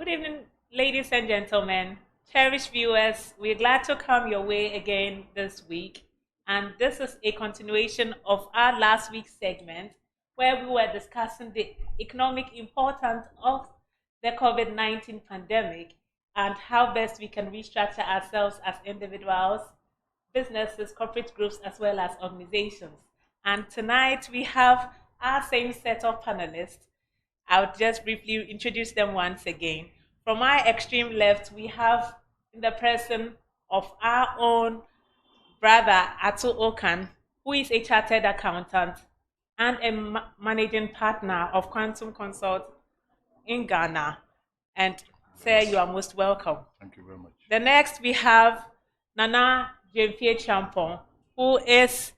Good evening, ladies and gentlemen, cherished viewers. We're glad to come your way again this week. And this is a continuation of our last week's segment where we were discussing the economic importance of the COVID 19 pandemic and how best we can restructure ourselves as individuals, businesses, corporate groups, as well as organizations. And tonight we have our same set of panelists. I'll just briefly introduce them once again. From my extreme left, we have in the person of our own brother, Ato Ockan, who is a chartered accountant and a managing partner of Quantum Consult in Ghana. And sir, you are most welcome. Thank you very much. The next we have Nana Gyamfi-Acheampong, who is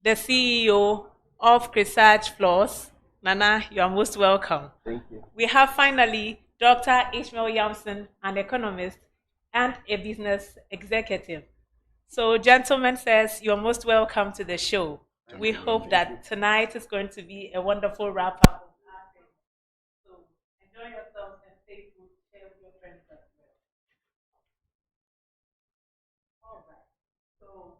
the CEO of Chrissach Floors. Nana, you are most welcome. Thank you. We have finally Dr. Ishmael Yamson, an economist and a business executive. So, gentlemen, says you're most welcome to the show. We hope that tonight is going to be a wonderful wrap up. So, enjoy yourselves and stay good. Share with your friends as well. All right. So,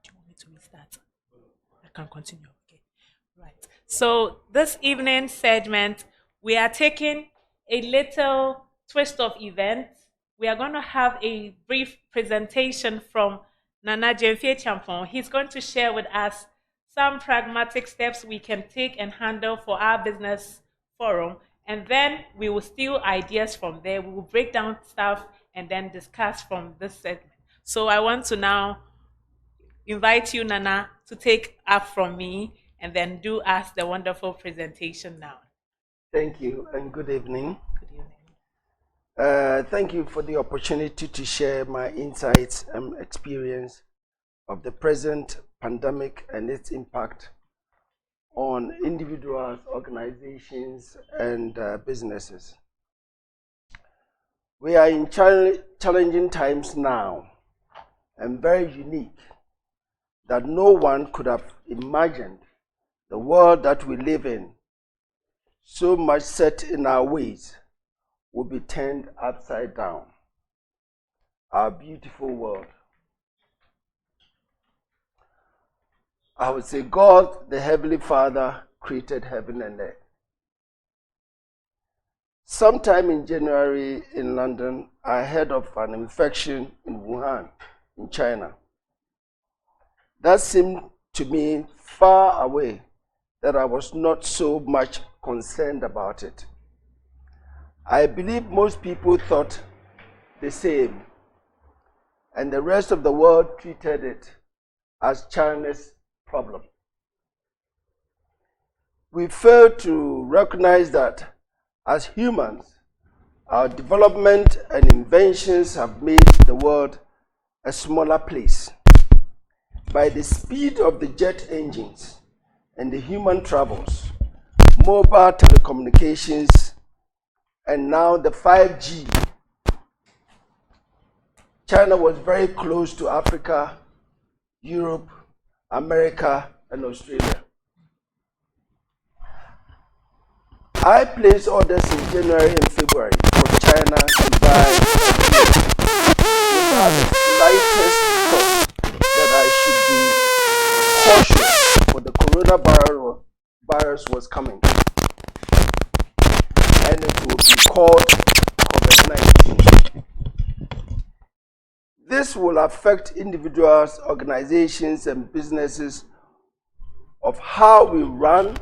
do you want me to restart? I can continue. Okay. Right. So this evening's segment, we are taking a little twist of events. We are going to have a brief presentation from Nana Gyamfi-Acheampong. He's going to share with us some pragmatic steps we can take and handle for our business forum. And then we will steal ideas from there. We will break down stuff and then discuss from this segment. So I want to now invite you, Nana, to take up from me and then do us the wonderful presentation now. Thank you and good evening. Good evening. Thank you for the opportunity to share my insights and experience of the present pandemic and its impact on individuals, organizations, and businesses. We are in challenging times now and very unique that no one could have imagined the world that we live in, so much set in our ways, will be turned upside down. Our beautiful world. I would say God, the Heavenly Father, created heaven and earth. Sometime in January in London, I heard of an infection in Wuhan, in China. That seemed to me far away, that I was not so much concerned about it. I believe most people thought the same, and the rest of the world treated it as China's problem. We fail to recognize that as humans, our development and inventions have made the world a smaller place. By the speed of the jet engines and the human travels, mobile telecommunications, and now the 5G, China was very close to Africa, Europe, America, and Australia. I placed orders in January and February from China to buy without the slightest thought that I should be cautious for the coronavirus was coming, and it will be called COVID-19. This will affect individuals, organizations, and businesses of how we run,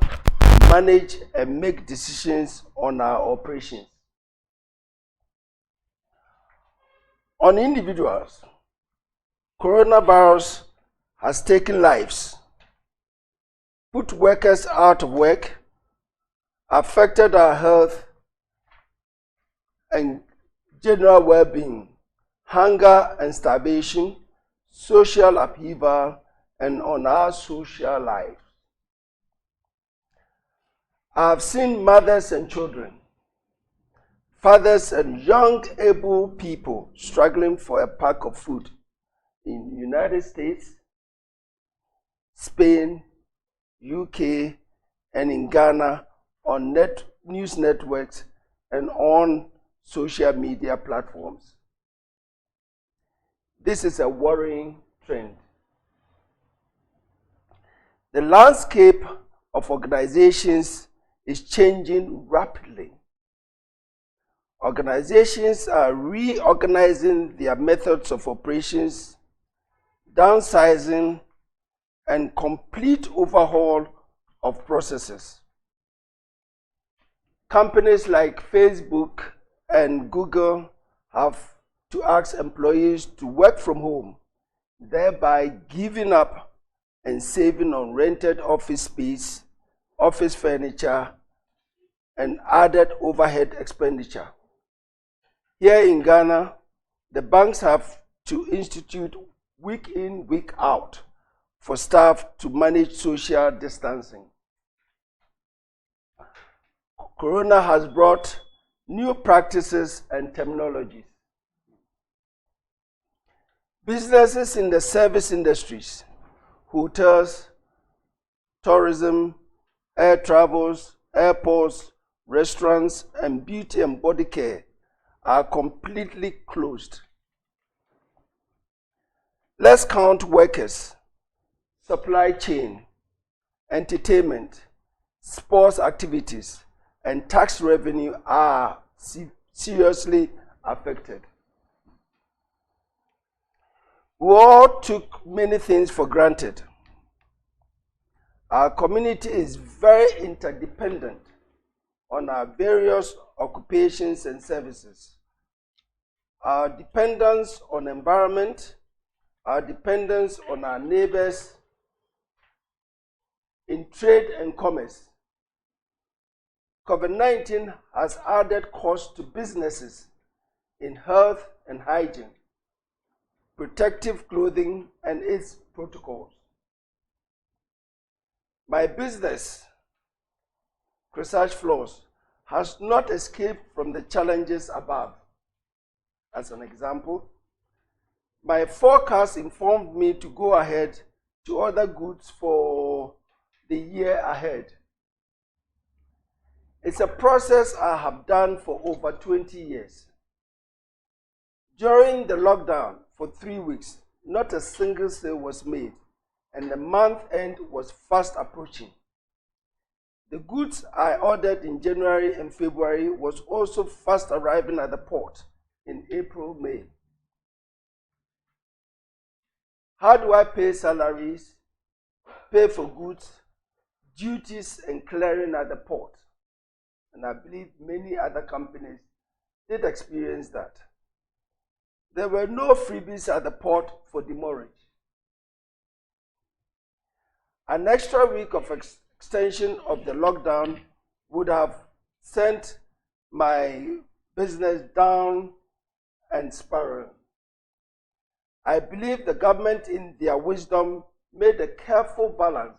manage, and make decisions on our operations. On individuals, coronavirus has taken lives, put workers out of work, affected our health and general well-being, hunger and starvation, social upheaval, and on our social life. I have seen mothers and children, fathers and young able people struggling for a pack of food in United States, Spain, UK, and in Ghana on news networks and on social media platforms. This is a worrying trend. The landscape of organizations is changing rapidly. Organizations are reorganizing their methods of operations, downsizing, and complete overhaul of processes. Companies like Facebook and Google have to ask employees to work from home, thereby giving up and saving on rented office space, office furniture, and added overhead expenditure. Here in Ghana, the banks have to institute week in, week out for staff to manage social distancing. Corona has brought new practices and terminologies. Businesses in the service industries, hotels, tourism, air travels, airports, restaurants, and beauty and body care are completely closed. Let's count workers, supply chain, entertainment, sports activities, and tax revenue are seriously affected. We all took many things for granted. Our community is very interdependent on our various occupations and services. Our dependence on environment, our dependence on our neighbors in trade and commerce. COVID-19 has added costs to businesses in health and hygiene, protective clothing, and its protocols. My business, Chrissach Floors, has not escaped from the challenges above. As an example, my forecast informed me to go ahead to order goods for the year ahead. It's a process I have done for over 20 years. During the lockdown for 3 weeks, not a single sale was made, and the month end was fast approaching. The goods I ordered in January and February was also fast arriving at the port in April, May. How do I pay salaries, pay for goods, duties, and clearing at the port? And I believe many other companies did experience that. There were no freebies at the port for demurrage. An extra week of extension of the lockdown would have sent my business down and spiraling. I believe the government, in their wisdom, made a careful balance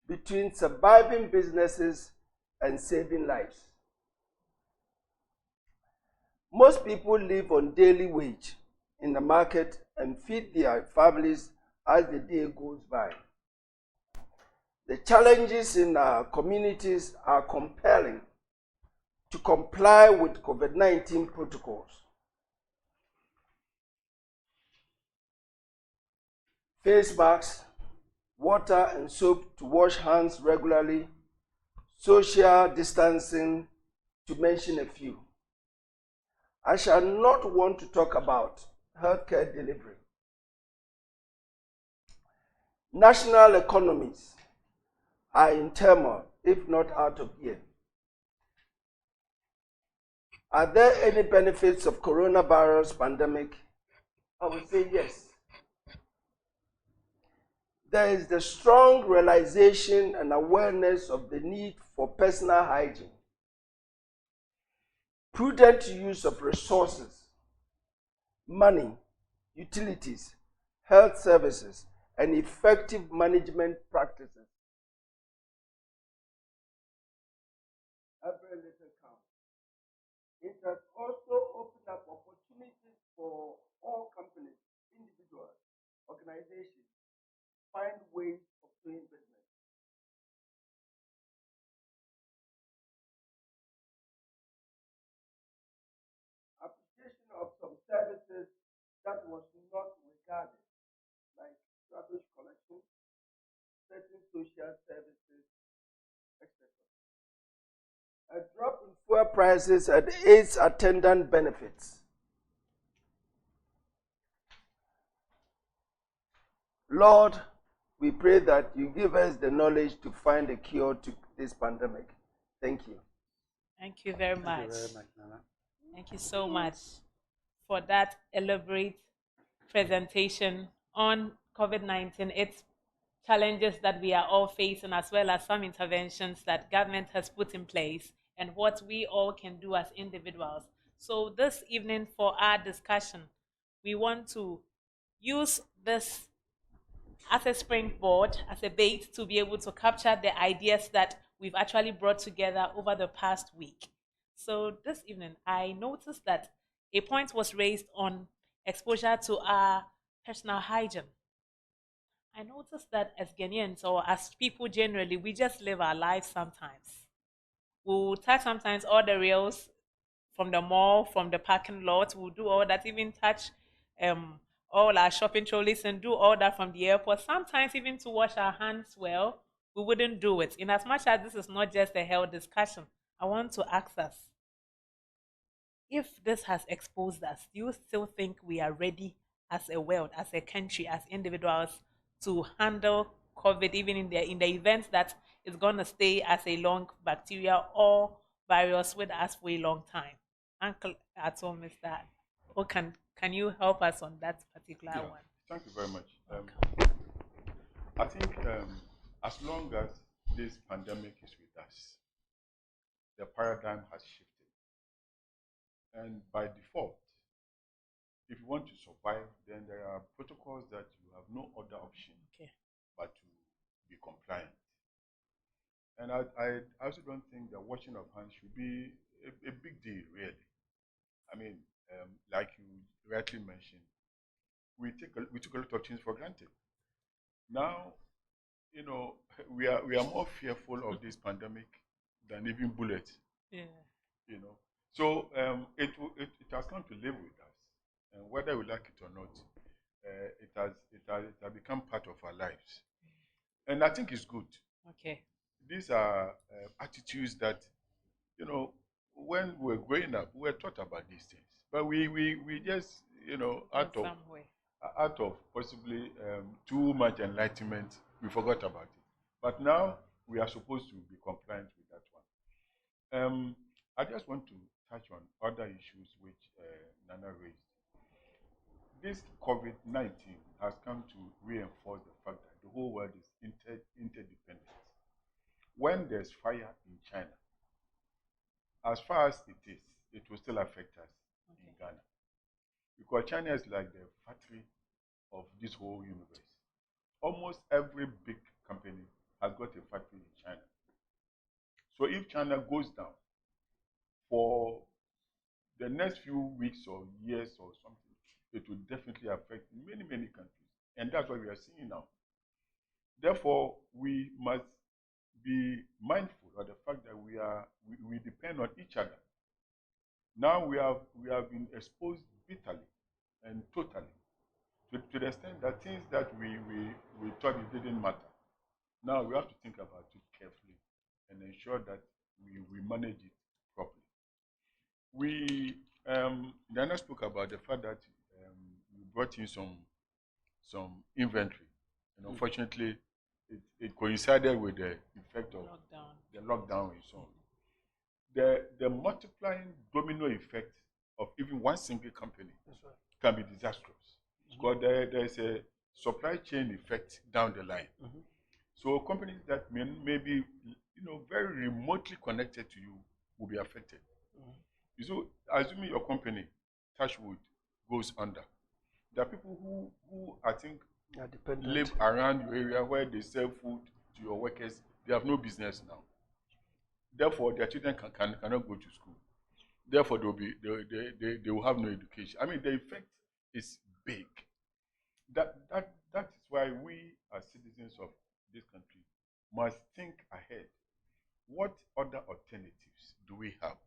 between surviving businesses and saving lives. Most people live on daily wage in the market and feed their families as the day goes by. The challenges in our communities are compelling to comply with COVID-19 protocols. Face masks, water and soap to wash hands regularly, social distancing, to mention a few. I shall not want to talk about healthcare delivery. National economies are in turmoil, if not out of gear. Are there any benefits of coronavirus pandemic? I would say yes. There is the strong realization and awareness of the need for personal hygiene, prudent use of resources, money, utilities, health services, and effective management practices. Every little counts. It has also opened up opportunities for all companies, individuals, organizations find ways of doing business. Appreciation of some services that was not regarded, like rubbish collection, certain social services, etc. A drop in fuel prices and its attendant benefits. Lord, we pray that you give us the knowledge to find a cure to this pandemic. Thank you. Thank you very much. Thank you very much, Nana. Thank you so much for that elaborate presentation on COVID-19, its challenges that we are all facing, as well as some interventions that government has put in place and what we all can do as individuals. So this evening for our discussion, we want to use this as a springboard, as a bait to be able to capture the ideas that we've actually brought together over the past week. So this evening, I noticed that a point was raised on exposure to our personal hygiene. I noticed that as Ghanaians or as people generally, we just live our lives sometimes. We'll touch sometimes all the rails from the mall, from the parking lot. We'll do all that, even touch um, all our shopping trolleys and do all that from the airport. Sometimes even to wash our hands well, we wouldn't do it. In as much as this is not just a health discussion, I want to ask us, if this has exposed us, do you still think we are ready as a world, as a country, as individuals to handle COVID, even in the event that it's going to stay as a long bacteria or virus with us for a long time? Uncle Ato, Mr. Ockan, can you help us on that particular one? Thank you very much. I think as long as this pandemic is with us, the paradigm has shifted. And by default, if you want to survive, then there are protocols that you have no other option but to be compliant. And I also don't think that washing of hands should be a big deal, really. I mean, like you rightly mentioned, we took a lot of things for granted. Now, you know, we are more fearful of this pandemic than even bullets. Yeah. You know, so it has come to live with us, and whether we like it or not, it has become part of our lives, and I think it's good. Okay. These are attitudes that, you know, when we were growing up, we were taught about these things, but we just, you know, out of possibly too much enlightenment, we forgot about it. But now we are supposed to be compliant with that one. I just want to touch on other issues which Nana raised. This COVID-19 has come to reinforce the fact that the whole world is interdependent. When there's fire in China, as far as it is, it will still affect us in Ghana. Because China is like the factory of this whole universe. Almost every big company has got a factory in China. So if China goes down for the next few weeks or years or something, it will definitely affect many, many countries. And that's what we are seeing now. Therefore, we must be mindful of the fact that we depend on each other. Now we have been exposed bitterly and totally to the extent that things that we thought it didn't matter. Now we have to think about it carefully and ensure that we manage it properly. Diana spoke about the fact that we brought in some inventory, and unfortunately, it coincided with the effect of the lockdown and so on. The multiplying domino effect of even one single company can be disastrous, because there's a supply chain effect down the line. So companies that may be, you know, very remotely connected to you will be affected. So assuming your company, Touchwood, goes under, there are people who I think live around your area where they sell food to your workers. They have no business now. Therefore, their children cannot go to school. Therefore, they will have no education. I mean, the effect is big. That is why we, as citizens of this country, must think ahead. What other alternatives do we have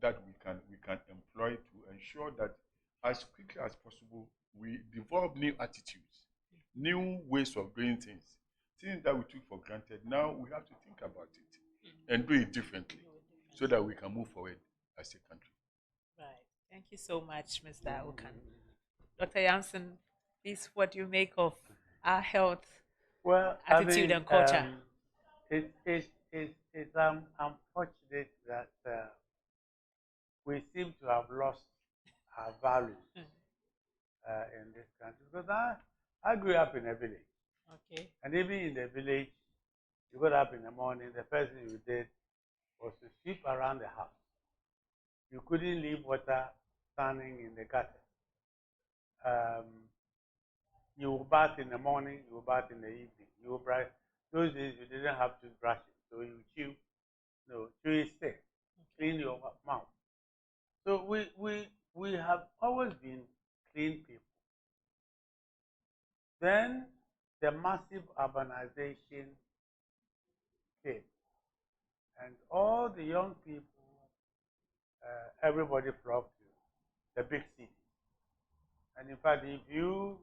that we can employ to ensure that as quickly as possible we develop new attitudes, new ways of doing things that we took for granted. Now we have to think about it and do it differently so that we can move forward as a country. Right. Thank you so much, Mr. Ockan. Dr. Yamson, please, what do you make of our health Well, attitude and culture? It's unfortunate that we seem to have lost our values in this country. Because I grew up in a village. Okay. And even in the village, you got up in the morning, the first thing you did was to sweep around the house. You couldn't leave water standing in the gutter. You would bath in the morning, you would bath in the evening. You would brush. Those days you didn't have to brush it, so you chew it stick, clean your mouth. So we have always been clean people. Then the massive urbanization came, and all the young people, everybody flocked to the big city. And in fact, if you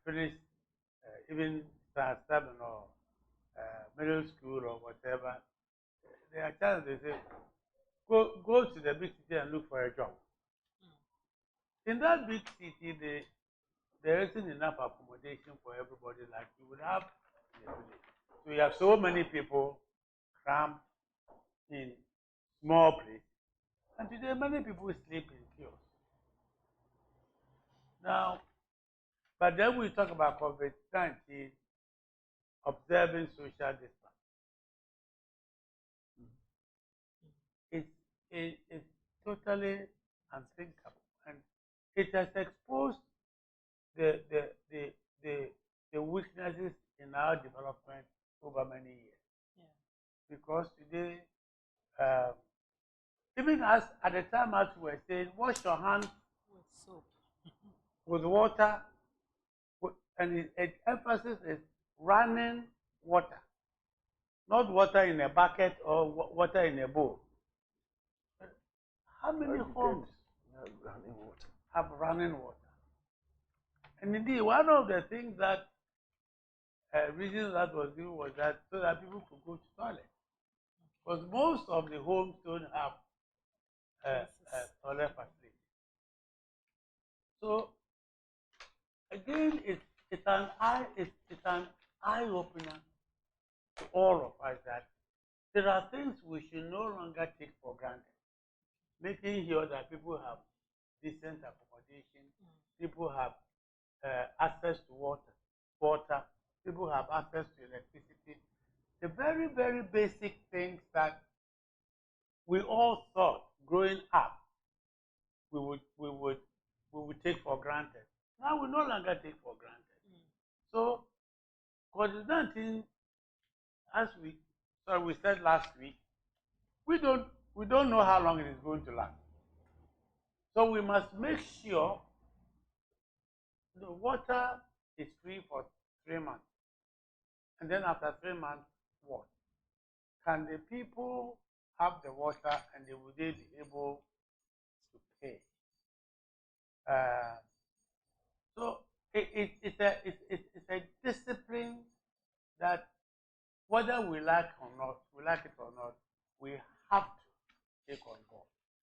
finish even class 7 or middle school or whatever, there are times they say, go to the big city and look for a job. In that big city, there isn't enough accommodation for everybody like you would have in a village. So you have so many people crammed in small places. And today, many people sleep in kiosks. Now, but then we talk about COVID-19, observing social distance. It's totally unthinkable, and it has exposed the weaknesses in our development over many years. Yeah. Because today, even as at the time as we were saying, wash your hands With soap. with water, and its emphasis is running water, not water in a bucket or water in a bowl. How many homes have running water? And indeed, one of the things that reasons that was given was that so that people could go to toilet, because most of the homes don't have toilet facilities. So again, it's an eye opener to all of us that there are things we should no longer take for granted. Making sure that people have decent accommodation, people have access to water, people have access to electricity. The very, very basic things that we all thought growing up we would take for granted. Now we no longer take for granted. So COVID-19, as we said last week, we don't know how long it is going to last. So we must make sure the water is free for 3 months. And then after 3 months, what? Can the people have the water and will they be able to pay? So it's a discipline that whether we like it or not, we have to take on board.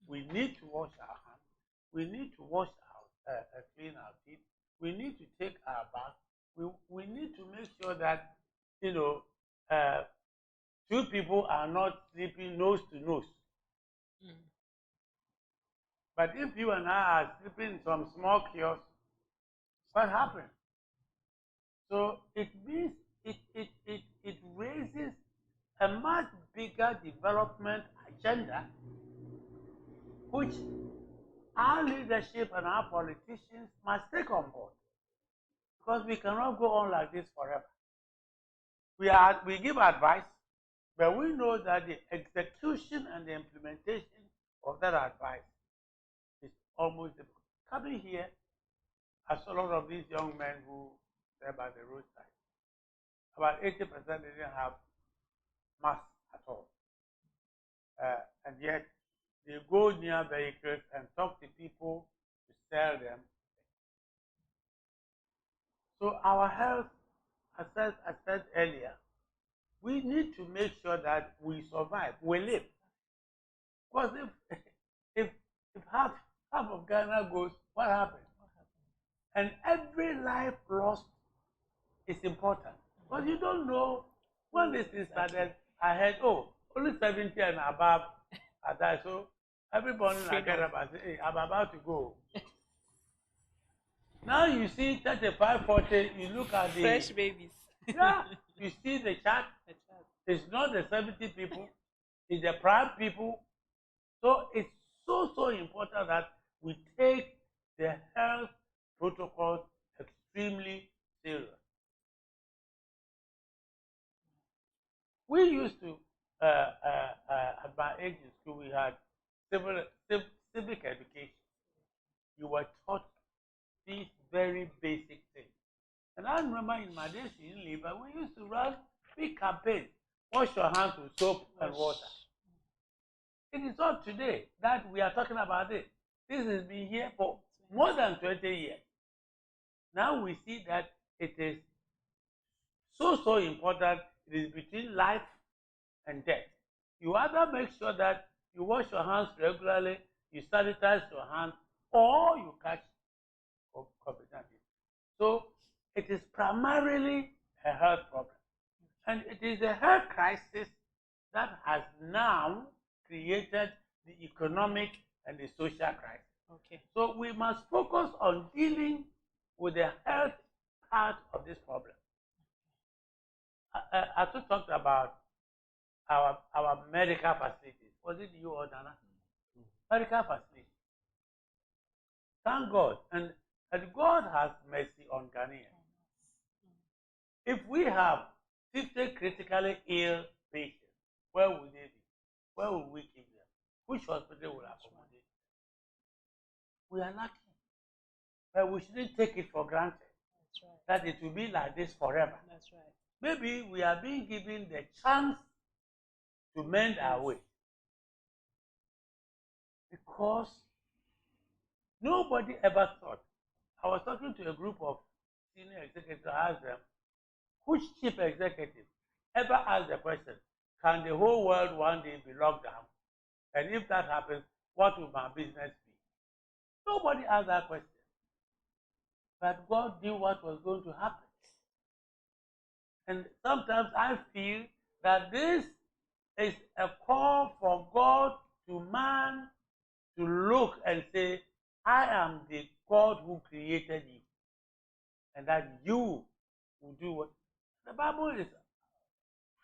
We need to wash our hands. We need to wash clean our teeth. We need to take our bath. We need to make sure that two people are not sleeping nose to nose. But if you and I are sleeping in some small kiosk, what happens? So it means it raises a much bigger development agenda, which our leadership and our politicians must take on board. Because we cannot go on like this forever. We give advice, but we know that the execution and the implementation of that advice is almost difficult. Coming here, I saw a lot of these young men who stay by the roadside. About 80% didn't have mask at all. And yet, they go near vehicles and talk to people to sell them. So our health, as I said earlier, we need to make sure that we survive, we live. Because if half of Ghana goes, what happens? And every life lost is important. Because you don't know when this thing started. I heard, only 70 and above are died. So every morning I get up and say, hey, I'm about to go. Now you see 35, 40, you look at the fresh babies. Yeah, you see the chart. It's not the 70 people, it's the prime people. So it's so important that we take the health protocols extremely serious. We used to, at my age in school, we had civic education. You were taught these very basic things. And I remember in my days in Liba, we used to run big campaigns. Wash your hands with soap and water. It is not today that we are talking about it. This has been here for more than 20 years. Now we see that it is so important. It is between life and death. You either make sure that you wash your hands regularly, you sanitize your hands, or you catch COVID-19. So it is primarily a health problem. And it is a health crisis that has now created the economic and the social crisis. Okay. So we must focus on dealing with the health part of this problem. I talked about our medical facilities. Was it you or Dana? Medical facilities. Thank God. And God has mercy on Ghanaians. If we have 50 critically ill patients, where would they be? Where will we keep them? Which hospital will accommodate them? We are lucky. But we shouldn't take it for granted. That's right. That it will be like this forever. That's right. Maybe we are being given the chance to mend our way. Because nobody ever thought. I was talking to a group of senior executives. I asked them, which chief executive ever asked the question, can the whole world one day be locked down? And if that happens, what will my business be? Nobody asked that question. But God knew what was going to happen. And sometimes I feel that this is a call for God to man to look and say, I am the God who created you. And that you will do what. The Bible is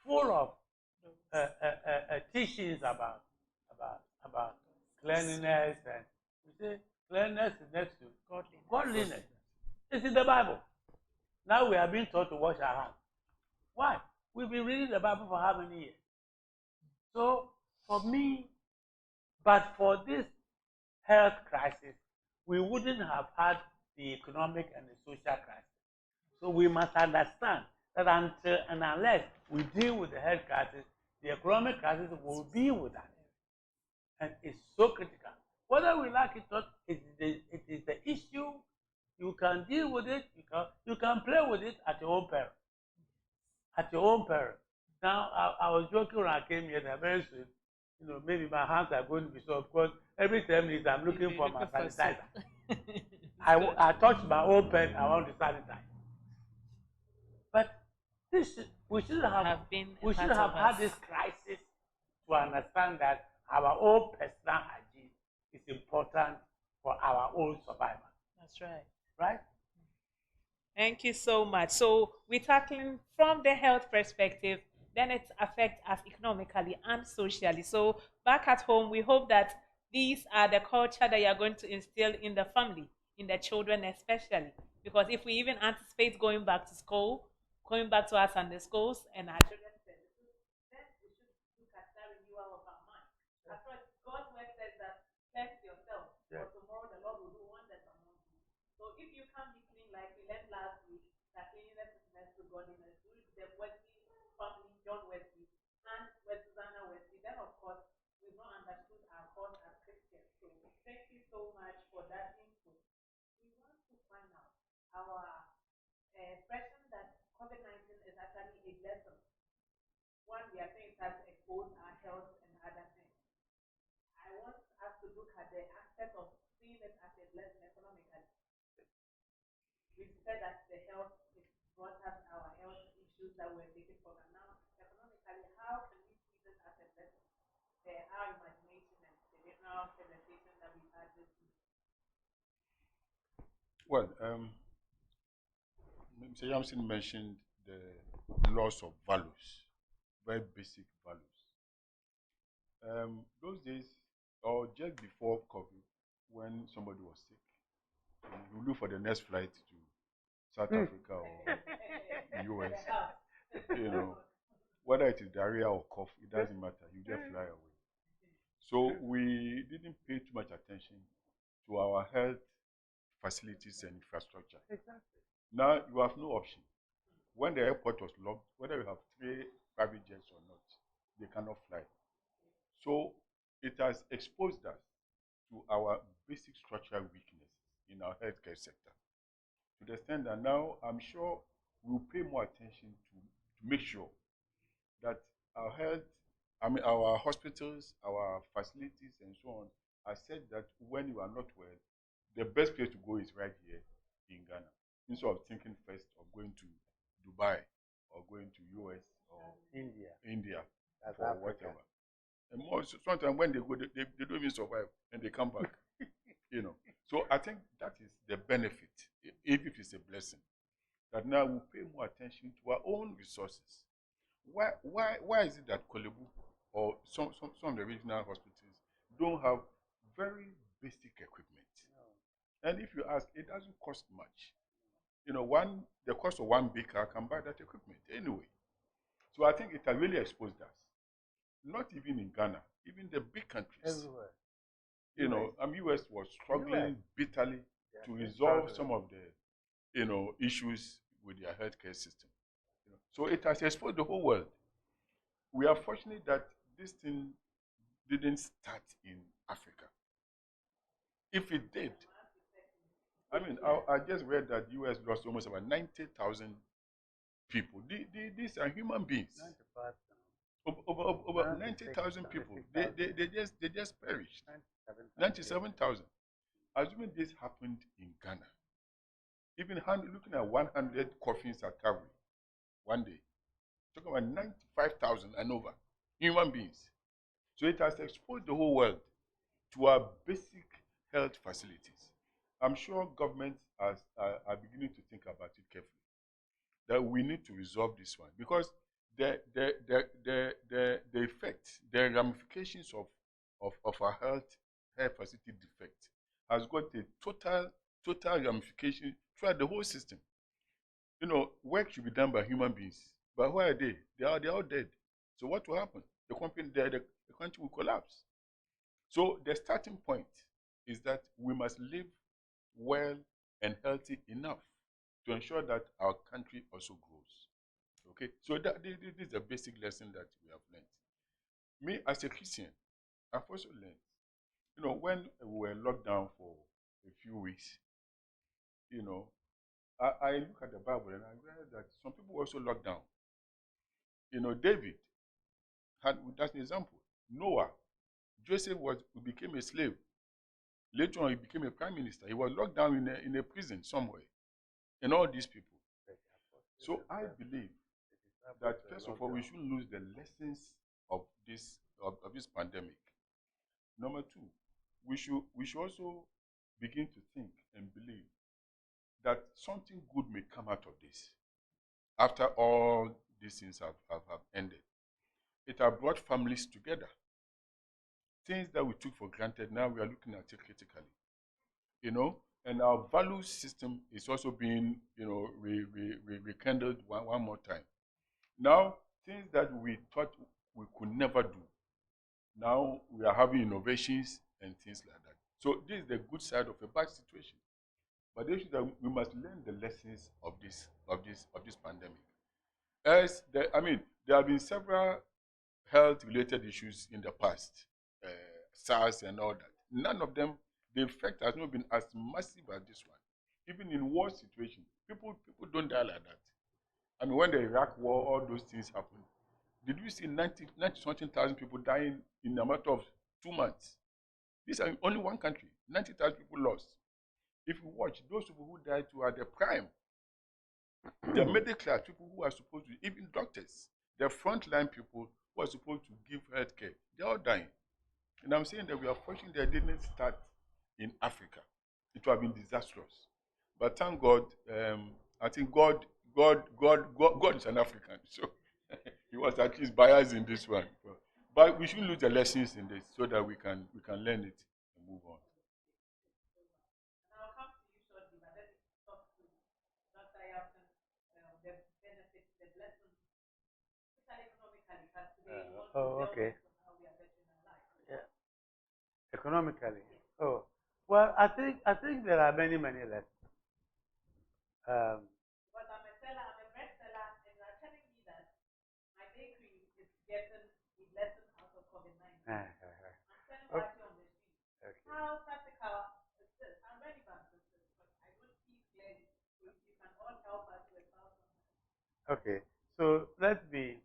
full of teachings about cleanliness, and we say cleanliness is next to godliness. It's in the Bible. Now we are being taught to wash our hands. Why? We've been reading the Bible for how many years? So for me, but for this health crisis, we wouldn't have had the economic and the social crisis. So we must understand that until and unless we deal with the health crisis, the economic crisis will be with us. And it's so critical. Whether we like it or not, it is the issue. You can deal with it, you can play with it at your own peril. At your own peril. Now, I was joking when I came here that very soon, maybe my hands are going to be so, because every 10 minutes I'm looking for my sanitizer. I touch my own pen, I want to sanitize. But we should have had this crisis to understand that our own personal hygiene is important for our own survival. That's right. Right? Thank you so much. So we're tackling from the health perspective, then it affects us economically and socially. So back at home, we hope that these are the culture that you're going to instill in the family, in the children especially. Because if we even anticipate going back to school, going back to our Sunday schools and our children's services, then we should look at that renewal of our mind. After all, God's word says that cleanse yourself, for tomorrow the Lord will do wonders among you. So if you can't be clean, like we learned last week, that cleanliness is next to godliness. Who is the Wesley family, John Wesley, and Susanna Wesley, then of course we've not understood our cause as Christians. So thank you so much for that input. We want to find out our expression that COVID-19 is actually a blessing. One, we are saying it has exposed our health and other things. I want us to look at the aspect of seeing it as a blessing economically. We said that the health, it brought us our health issues that we're taking from, and now economically, how can we see this as a blessing? Our imagination and the general presentation that we had this week. Well, Mr. Yamson mentioned the loss of values, very basic values. Those days, or just before COVID, when somebody was sick, you look for the next flight to South Africa or US. You know, whether it is diarrhea or cough, it doesn't matter. You just fly away. So we didn't pay too much attention to our health facilities and infrastructure. Exactly. Now you have no option. When the airport was locked, whether you have 3 private jets or not, they cannot fly. So it has exposed us to our basic structural weaknesses in our healthcare sector. To the extent that now I'm sure we'll pay more attention to make sure that our health, our hospitals, our facilities and so on are said that when you are not well, the best place to go is right here in Ghana. Instead of thinking first of going to Dubai or going to US or India for Africa. Whatever. And more, sometimes when they go, they don't even survive and they come back. You know. So I think that is the benefit, if it is a blessing, that now we pay more attention to our own resources. Why is it that Kolebu or some of the regional hospitals don't have very basic equipment? No. And if you ask, it doesn't cost much. You know, the cost of one big car can buy that equipment anyway. So I think it has really exposed us. Not even in Ghana, even the big countries. Everywhere. You know, US was struggling bitterly to resolve some of the, issues with their healthcare system. You know, so it has exposed the whole world. We are fortunate that this thing didn't start in Africa. If it did, I mean, I just read that US lost almost about 90,000 people. These are human beings. 95. Over 90,000 people. They just perished. 97,000. Assuming this happened in Ghana, even looking at 100 coffins at Calvary one day, talking about 95,000 and over human beings. So it has exposed the whole world to our basic health facilities. I'm sure governments are beginning to think about it carefully, that we need to resolve this one, because the effect, the ramifications of our health facility defect has got a total ramification throughout the whole system. You know, work should be done by human beings, but where are they? They are all dead. So what will happen? The country will collapse. So the starting point is that we must live well and healthy enough to ensure that our country also grows. Okay, so this is a basic lesson that we have learned. Me, as a Christian, I've also learned, you know, when we were locked down for a few weeks, you know, I look at the Bible and I realize that some people were also locked down. You know, David that's an example. Noah, Joseph became a slave. Later on, he became a prime minister. He was locked down in a prison somewhere. And all these people. So I believe that first of all, we shouldn't lose the lessons of this pandemic. Number two, we should also begin to think and believe that something good may come out of this after all these things have ended. It has brought families together. Things that we took for granted, now we are looking at it critically. You know, and our value system is also being, rekindled one more time. Now, things that we thought we could never do, now we are having innovations and things like that. So this is the good side of a bad situation. But the issue that we must learn the lessons of this pandemic. As there have been several health-related issues in the past, SARS and all that. None of them, the effect has not been as massive as this one. Even in war situations, people don't die like that. I mean, when the Iraq war, all those things happened. Did we see 90-something thousand people dying in a matter of 2 months? These are in only one country. 90,000 people lost. If you watch, those people who died too are the prime. The middle class, people who are supposed to, even doctors, the frontline people who are supposed to give health care, they're all dying. And I'm saying that we are fortunate that didn't start in Africa. It would have been disastrous. But thank God, I think God is an African, so he was at least biased in this one. But we shouldn't lose the lessons in this so that we can learn it and move on. I'll come to you shortly, but let me talk to Dr. Yamson, the benefits, the blessings, economically, has today okay. how we are getting our life. Yeah. Economically. Yes. Oh, well, I think there are many lessons. But I'm a seller, I'm a bread seller, and you are telling me that my bakery is getting a lesson out of COVID-19. I'm selling party on the street. Okay. How practical is this? How relevant is this? Because I don't see clearly. So if you can all help us with how. Okay. So let's be.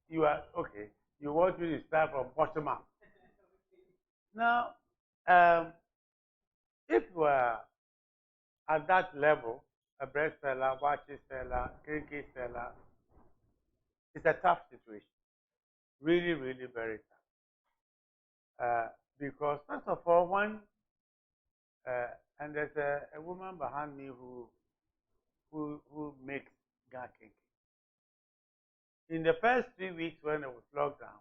You are okay. You want me to start from bottom up. Now, if you are at that level, a bread seller, watches seller, cake seller, it's a tough situation. Really, really very tough. Because first of all, and there's a woman behind me who makes ga cake. In the first 3 weeks when it was locked down,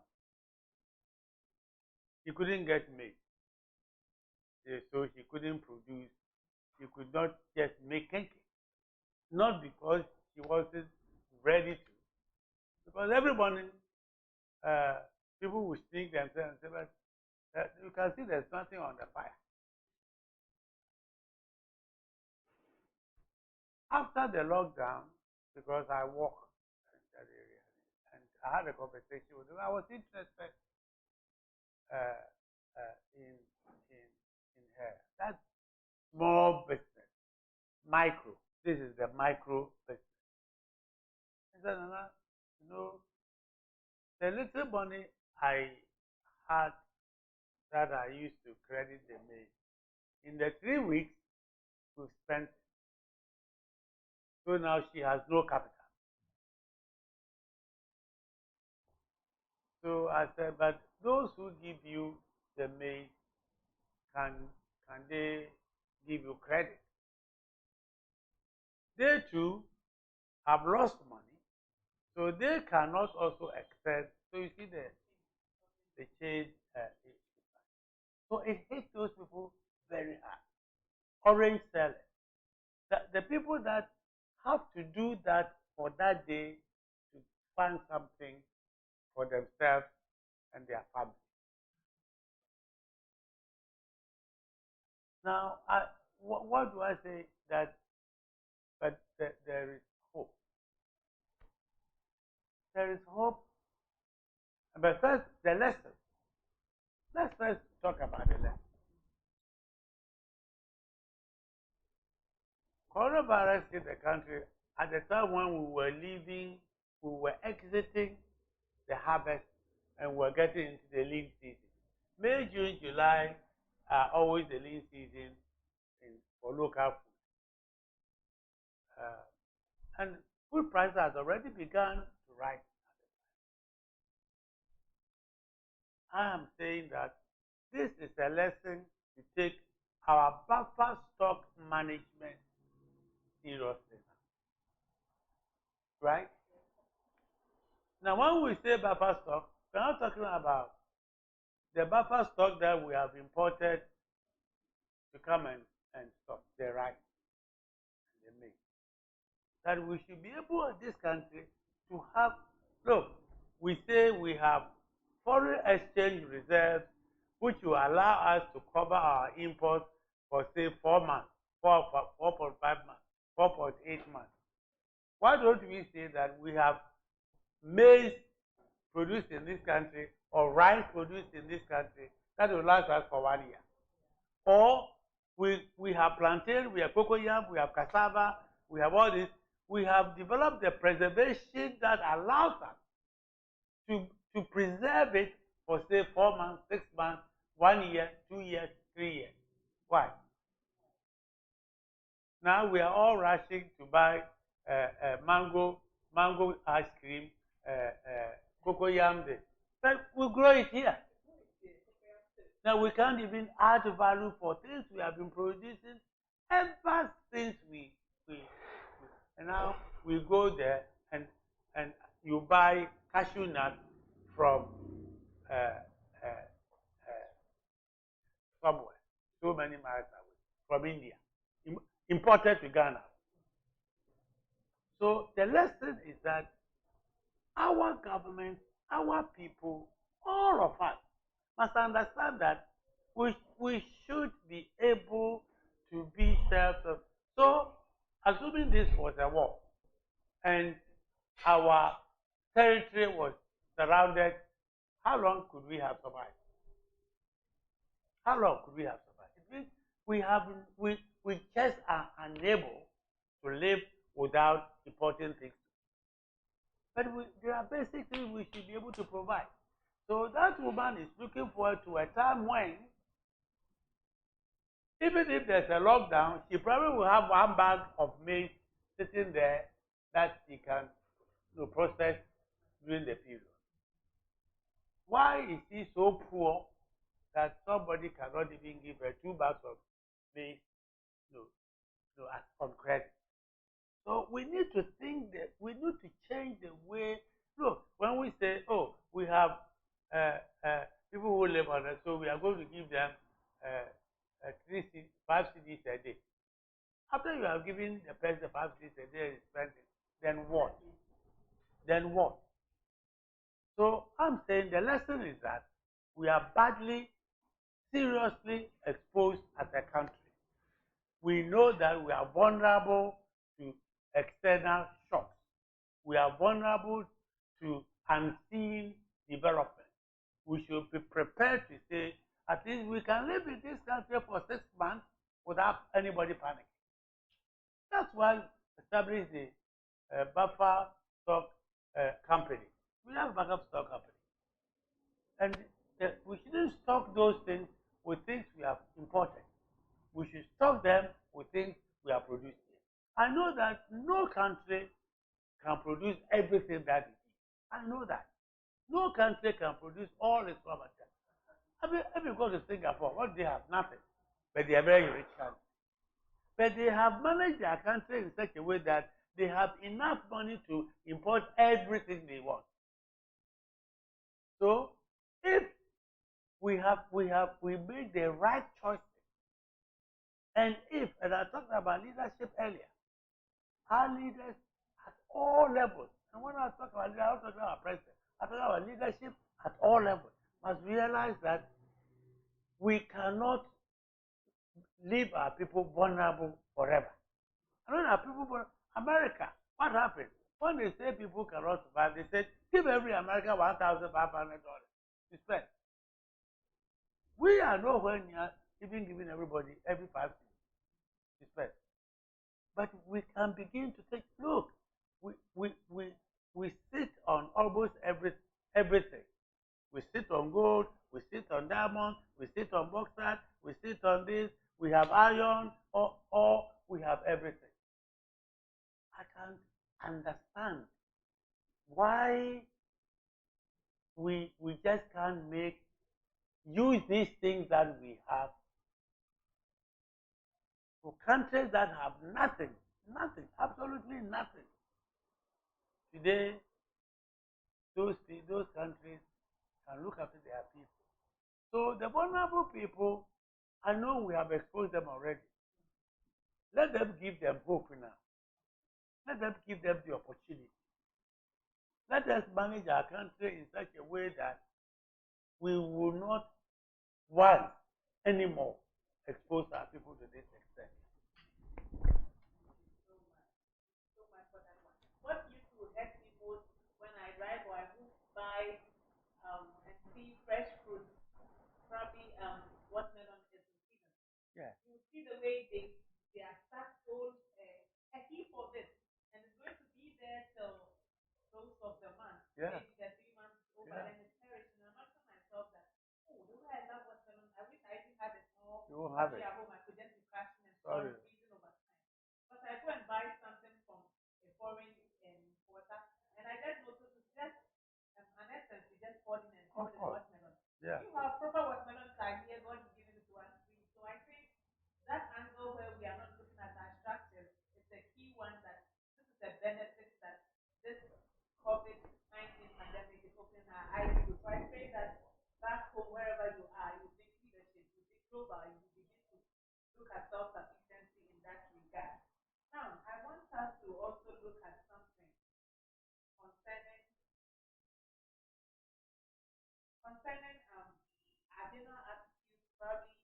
he couldn't get made. So he couldn't produce. He could not just make cake. Not because he wasn't ready to. Because everybody, people will sneak themselves and say, but you can see there's nothing on the fire. After the lockdown, because I walk in that area, and I had a conversation with him, I was interested in her. That's small business, micro. This is the micro business. I said, Nana, the little money I had that I used to credit the maid, in the 3 weeks, we spent it. So now she has no capital. So I said, but those who give you the maid, can they give you credit? They too have lost money, so they cannot also access. So you see the change. So it hits those people very hard. Orange sellers, the people that have to do that for that day to find something for themselves and their family. Now, what do I say? That, but there is hope. There is hope. But first, the lesson. Let's first talk about the lesson. Coronavirus hit the country at the time when we were leaving, we were exiting the harvest, and we were getting into the lean season. May, June, July are always the lean season for local food. And food prices has already begun to rise. I am saying that this is a lesson to take our buffer stock management seriously. Right? Now, when we say buffer stock, we're not talking about the buffer stock that we have imported to come and stop the rice and the maize. That we should be able in this country to have, look, we say we have foreign exchange reserves which will allow us to cover our imports for say 4 months, 4.5 months, 4.8 months. Why don't we say that we have maize produced in this country or rice produced in this country that will last us for 1 year? Or we have plantain, we have cocoyam, we have cassava, we have all this. We have developed a preservation that allows us to preserve it for say 4 months, 6 months, 1 year, 2 years, 3 years. Why? Now we are all rushing to buy mango ice cream, cocoyam. But we grow it here. Now we can't even add value for things we have been producing ever since and now we go there and you buy cashew nut from somewhere, so many miles away, from India, imported to Ghana. So the lesson is that our government, our people, all of us must understand that we should be able to be self-sufficient. So, assuming this was a war and our territory was surrounded, how long could we have survived? How long could we have survived? It means we just are unable to live without important things. But there are basic things we should be able to provide. So that woman is looking forward to a time when, even if there's a lockdown, she probably will have 1 bag of maize sitting there that she can process during the period. Why is she so poor that somebody cannot even give her 2 bags of maize on credit? So we need to think that we need to change the way. Look, when we say, oh, we have people who live on it, so we are going to give them 5 cedis a day. After you have given the person 5 cedis a day expenses, then what? Then what? So I'm saying the lesson is that we are badly, seriously exposed as a country. We know that we are vulnerable to external shocks. We are vulnerable to unseen development. We should be prepared to say, at least we can live in this country for 6 months without anybody panicking. That's why we established the buffer stock company. We have a backup stock company. And we shouldn't stock those things with things we have imported. We should stock them with things we have produced here. I know that no country can produce everything that it is. I know that. No country can produce all its raw material. If you go to Singapore, what they have? Nothing. But they are a very rich country. But they have managed their country in such a way that they have enough money to import everything they want. So, if we made the right choices, and I talked about leadership earlier, our leaders at all levels, and when I talk about leadership, I also talk about president, I talk about leadership at all levels, must realize that we cannot leave our people vulnerable forever. I know that people, America, what happened? When they say people cannot survive, they said, give every American $1,500 to spend. We are nowhere near even giving everybody every 5 cents to spend. But we can begin to take, look, we sit on almost everything. We sit on gold, we sit on diamond, we sit on bauxite, we sit on this, we have iron, or we have everything. I can't understand why we just can't use these things that we have for countries that have nothing, absolutely nothing. Today, those countries can look after their people. So the vulnerable people, I know we have exposed them already. Let them give them hope now. Let them give them the opportunity. Let us manage our country in such a way that we will not want anymore expose our people to this extent. So much for that one. What used to hurt me most when I drive or I move by and see fresh fruit, probably watermelon is in season. Yeah. You see the way they are stacked so a heap of it, and it's going to be there till close of the month. Yeah. Maybe the 3 months over, Yeah. then it's perished. And I'm asking myself that, oh, the way I love watermelon, I wish I even had it more. You won't have it. At home, I could just be crashing and freezing over time. But I go and buy something from a foreign water, and I just notice it's just an essence. You just pour in and call it watermelon. Yeah. You have proper watermelon are here. God is giving it to us free. So I think that angle where we are not looking at as structures is a key one. That this is a benefit that this COVID-19 pandemic is opening our eyes to. So I pray that back home, wherever you are, you think leadership, you think global, you begin to look at self-sufficiency in that regard. Now, I want us to also look at something concerning our general attitude, probably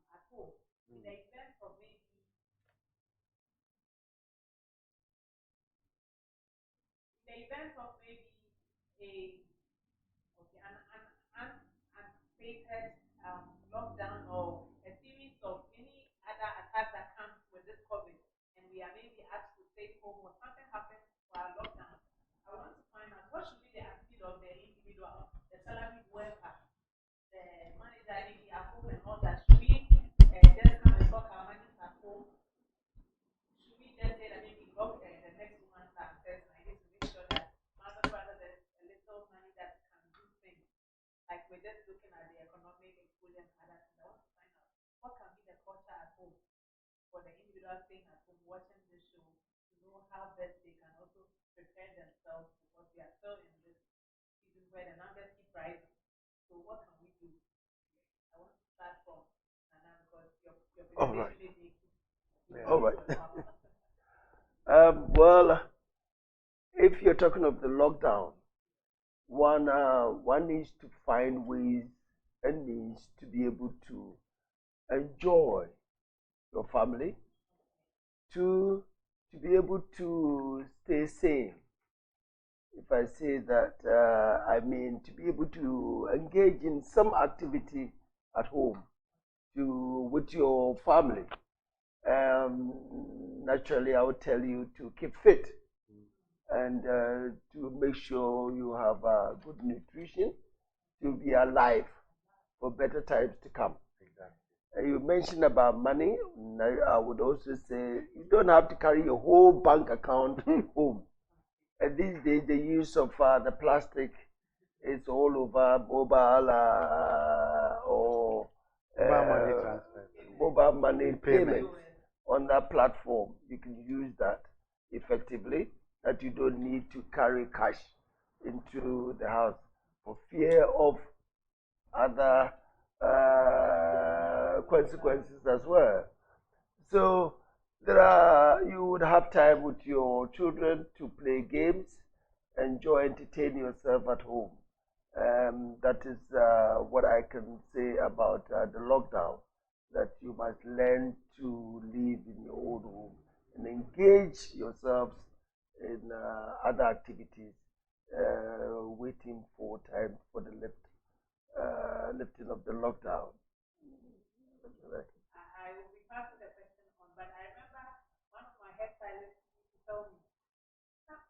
at home, in the event of maybe a an unanticipated lockdown or a series of any other attack that comes with this COVID, and we are maybe asked to stay home or something happens to our lockdown. I want to find out what should be the attitude of the individual, the salaried worker, the manager maybe at home and all that. Should we just come and talk our money at home? Should we just say that maybe lock the next 2 months and I need to make sure that rather there's a little money that can do things? Like we're just looking at the economic exposure and other things. I want to find out what can be the culture at home for the individual staying at home watching this show to know how best they can also prepare themselves because we are still in this season where the numbers keep rising. So what can we do? I want to start from Nana because your All right. Yeah. All right. Well, if you're talking of the lockdown, one needs to find ways and means to be able to enjoy your family, to be able to stay sane. If I say that, I mean to be able to engage in some activity at home, with your family. Naturally, I would tell you to keep fit and to make sure you have good nutrition to be alive for better times to come. Exactly. You mentioned about money. I would also say you don't have to carry your whole bank account home. And these days, the use of the plastic is all over mobile or money transfer, mobile money payment on that platform. You can use that effectively, that you don't need to carry cash into the house for fear of other consequences as well. So you would have time with your children to play games, enjoy, entertain yourself at home. That is what I can say about the lockdown, that you must learn to live in your own home and engage yourselves in other activities, waiting for time for the lifting of the lockdown. I will be passing the question on, but I remember one of my hairstylists used to tell me,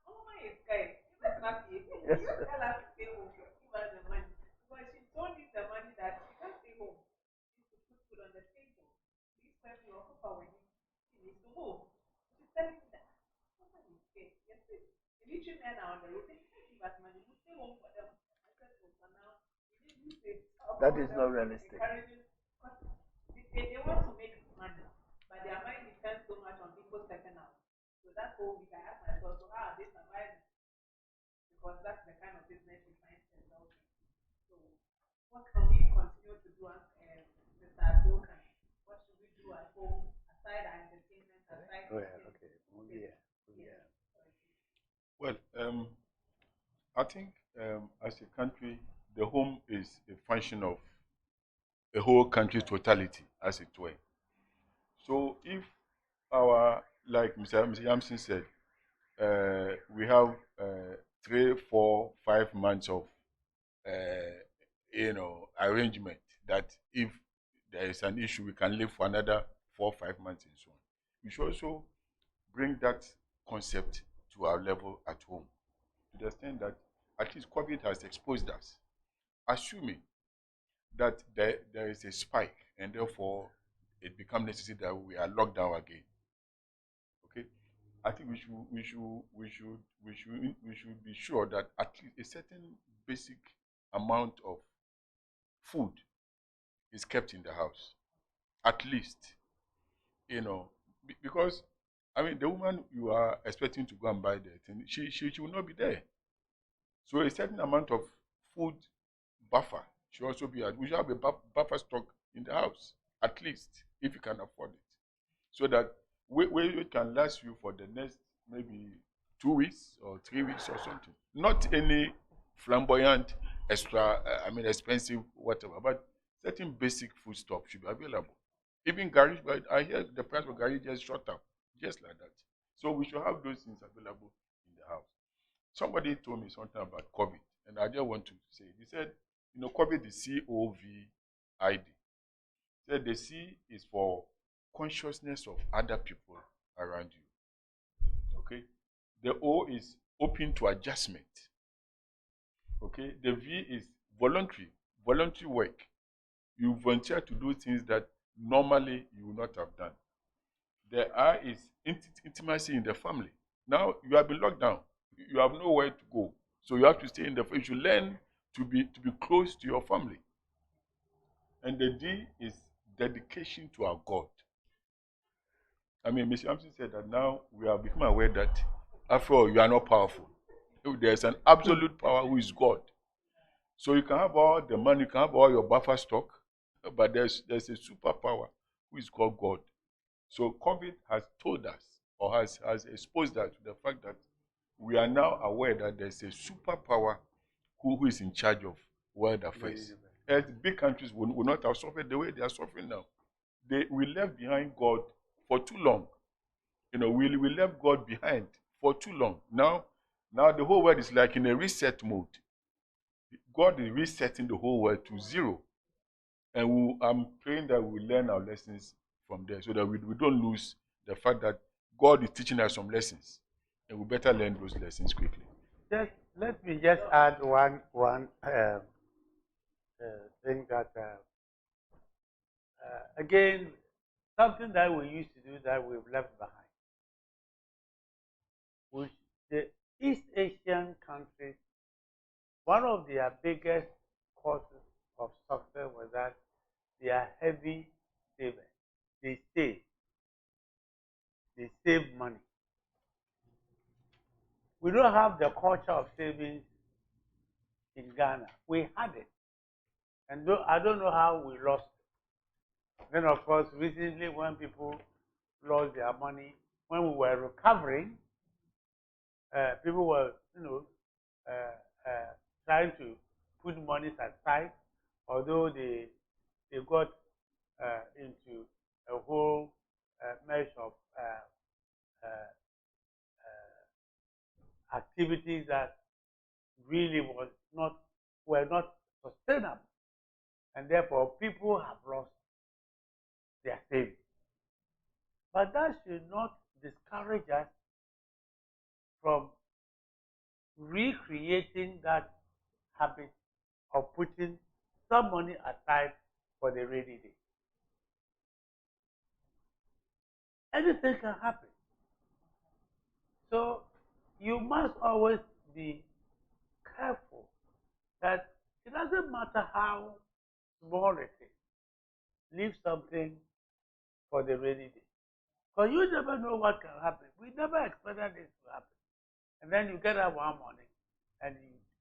oh my guy, you must not be. You tell us to stay home, give us the money. Because she don't need the money that she can't stay home. She used to put food on the table. This person will cook for him. She needs to move. She's telling me that, oh my guy, yes, the military men are on the road. They can't give us money. We stay home for them. I said, oh, for now, we need to say, that is not realistic. They want to make money, but their mind depends so much on people's second house. So that's whole week I ask myself, so how are they surviving? Because that's the kind of business we find themselves in. So what can we continue to do as Mr. Ato Ockan? What should we do at home aside our entertainment, aside Well, I think as a country, the home is a function of a whole country's totality, as it were. So if like Mr. Yamson said, we have 3, 4, 5 months of arrangement that if there is an issue, we can live for another 4, 5 months and so on. We should also bring that concept to our level at home, to the extent that at least COVID has exposed us. Assuming that there is a spike and therefore it becomes necessary that we are locked down again. Okay, I think we should be sure that at least a certain basic amount of food is kept in the house, at least, because I mean the woman you are expecting to go and buy the thing, she will not be there. So a certain amount of food buffer should also be. We should have a buffer stock in the house, at least, if you can afford it, so that it can last you for the next maybe 2 weeks or 3 weeks or something. Not any flamboyant, expensive whatever, but certain basic food stuff should be available. Even garage, but I hear the price of garage just shot up, just like that. So we should have those things available in the house. Somebody told me something about COVID, and I just want to say, he said, COVID is COVID. He said the C is for consciousness of other people around you. Okay? The O is open to adjustment. Okay? The V is voluntary work. You volunteer to do things that normally you would not have done. The I is intimacy in the family. Now you have been locked down. You have nowhere to go. So you have to stay in the family. You should learn to be close to your family. And the D is dedication to our God. I mean, Mr. Yamson said that now we have become aware that after all, you are not powerful. There's an absolute power who is God. So you can have all the money, you can have all your buffer stock, but there's a superpower who is called God. So COVID has told us, or has exposed us to the fact that we are now aware that there's a superpower who is in charge of world affairs. As big countries will not have suffered the way they are suffering now. We left behind God for too long. We left God behind for too long. Now the whole world is like in a reset mode. God is resetting the whole world to zero. And I'm praying that we learn our lessons from there, so that we don't lose the fact that God is teaching us some lessons. And we better learn those lessons quickly. Let me just add one thing that, again, something that we used to do that we've left behind. Which the East Asian countries, one of their biggest causes of success was that they are heavy savers. They save money. We don't have the culture of savings in Ghana. We had it. And I don't know how we lost it. Then, of course, recently when people lost their money, when we were recovering, people were, trying to put money aside, although they got into a whole mesh of activities that really were not sustainable, and therefore people have lost their savings. But that should not discourage us from recreating that habit of putting some money aside for the rainy day. Anything can happen. So you must always be careful that it doesn't matter how small it is, leave something for the rainy day. Because you never know what can happen. We never expected this to happen. And then you get up one morning and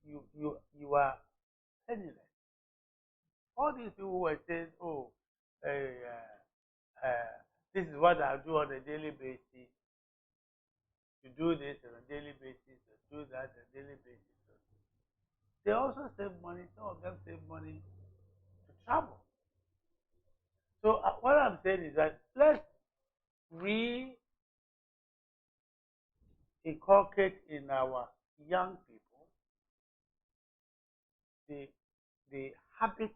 you are penniless. All these people were saying, oh, this is what I do on a daily basis. To do this on a daily basis, to do that on a daily basis. They also save money. Some of them save money to travel. So what I'm saying is that let's re-inculcate in our young people the the habit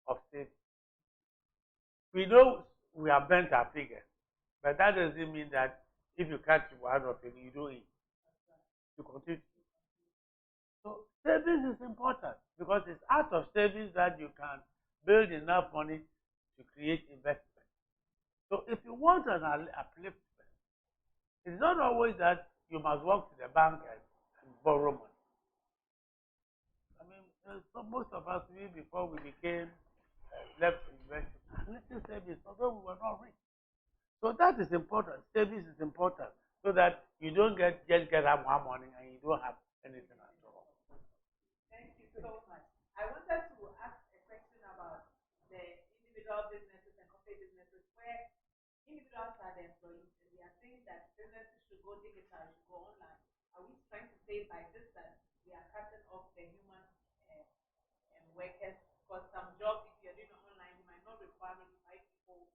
of saving. We know we have bent our fingers, but that doesn't mean that if you catch one of it, you don't eat. You continue. So savings is important because it's out of savings that you can build enough money to create investment. So if you want an upliftment, it's not always that you must walk to the bank and borrow money. I mean, so most of us, before we became left investing, little savings, although we were not rich. So that is important. Savings is important so that you don't just get up one morning and you don't have anything at all. Thank you so much. I wanted to ask a question about the individual businesses and corporate businesses where individuals are the employees and they are saying that businesses should go digital, should go online. Are we trying to say by this that we are cutting off the human workers? Because some jobs, if you're doing it online, you might not require maybe 5 people,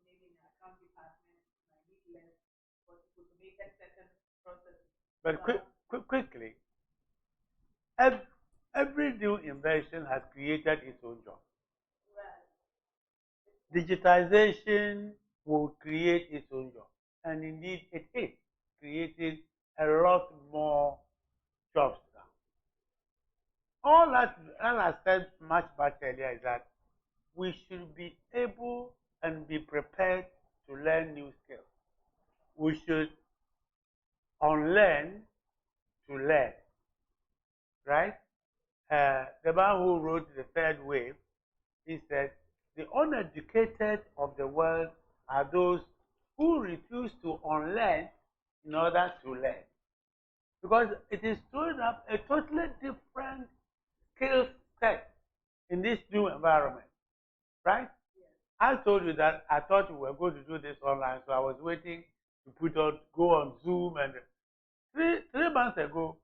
maybe in the account department, you might need less for people to make a certain process. But quickly, every new invention has created its own job. Digitization will create its own job. And indeed, it is creating a lot more jobs now. All that I said much earlier is that we should be able and be prepared to learn new skills. We should unlearn to learn, right? The man who wrote The Third Wave, he said, the uneducated of the world are those who refuse to unlearn in order to learn. Because it is throwing up a totally different skill set in this new environment, right? I told you that I thought we were going to do this online, so I was waiting to go on Zoom, and three months ago,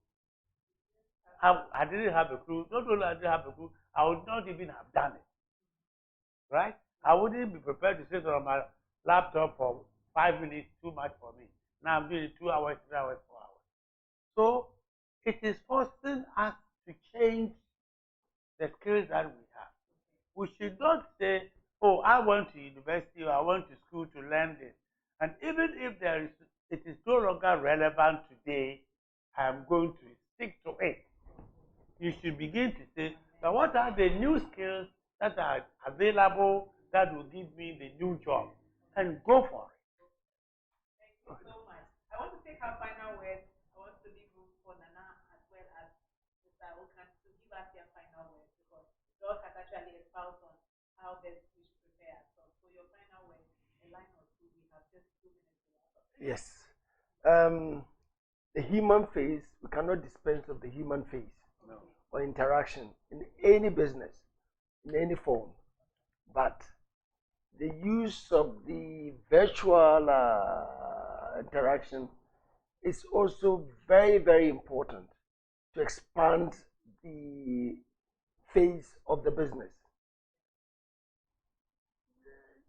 I didn't have a clue. Not only I didn't have a clue, I would not even have done it. Right? I wouldn't be prepared to sit on my laptop for 5 minutes, too much for me. Now I'm doing 2 hours, 3 hours, 4 hours. So it is forcing us to change the skills that we have. We should not say, oh, I went to university or I went to school to learn this. And even if it is no longer relevant today, I'm going to stick to it. You should begin to say, now what are the new skills that are available that will give me the new job? And go for it. Thank you so much. I want to take our final words. I want to leave room for Nana as well as Mr. Ockan to give us their final words because Doc has actually espoused on how best we should prepare ourselves. So your final words, a line or two, we have just 2 minutes to wrap up. Yes. The human face, we cannot dispense of the human face or interaction in any business, in any form. But the use of the virtual interaction is also very, very important to expand the face of the business.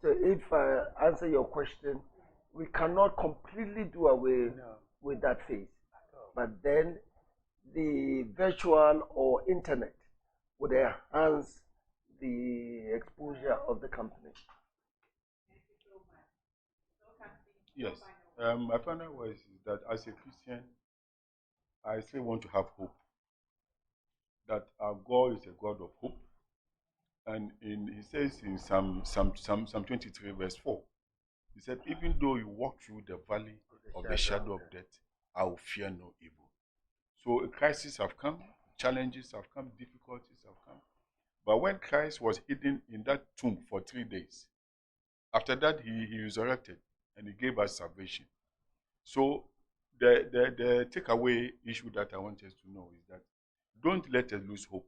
So if I answer your question, we cannot completely do away with that phase. But then the virtual or internet would enhance the exposure of the company. Yes. My final words is that as a Christian, I still want to have hope. That our God is a God of hope. And he says in Psalm 23, verse 4, he said, even though you walk through the valley of the shadow of death, I will fear no evil. So crises have come, challenges have come, difficulties have come. But when Christ was hidden in that tomb for 3 days, after that he resurrected and he gave us salvation. So the takeaway issue that I want us to know is that don't let us lose hope.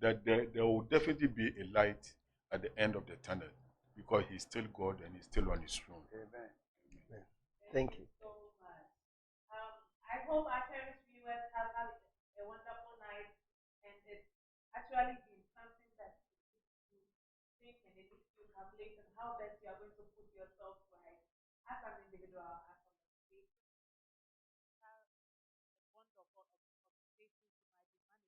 That there will definitely be a light at the end of the tunnel because he's still God and he's still on his throne. Amen. Amen. Thank you. So much. I hope our cherished viewers have had a wonderful night, and it's actually been something that you think and it makes you calculate and how best you are going to put yourself right as an individual, as an organization. Have a bond of organization to my manager.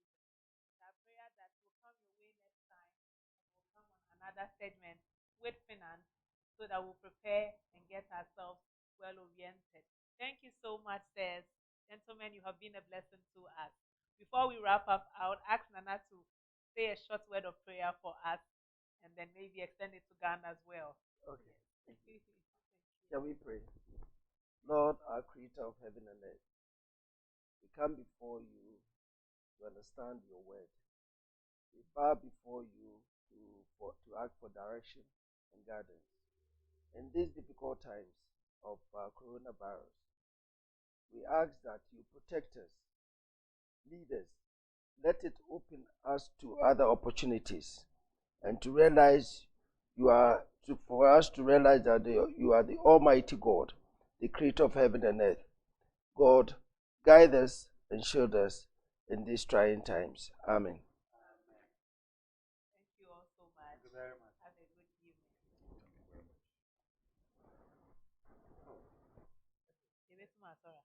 It's our prayer that will come your way next time and we'll come on another segment with finance so that we'll prepare and get ourselves well oriented. Thank you so much, sirs. Gentlemen, you have been a blessing to us. Before we wrap up, I would ask Nana to say a short word of prayer for us and then maybe extend it to Ghana as well. Okay. Thank you. Shall we pray? Lord, our creator of heaven and earth, we come before you to understand your word. We bow before you to ask for direction and guidance. In these difficult times of coronavirus, we ask that you protect us, lead us, let it open us to other opportunities, and to realize for us to realize that you are the Almighty God, the Creator of heaven and earth. God, guide us and shield us in these trying times. Amen. Thank you all so much. Thank you very much. Have a good evening. Thank you very much. Give it to my Sarah.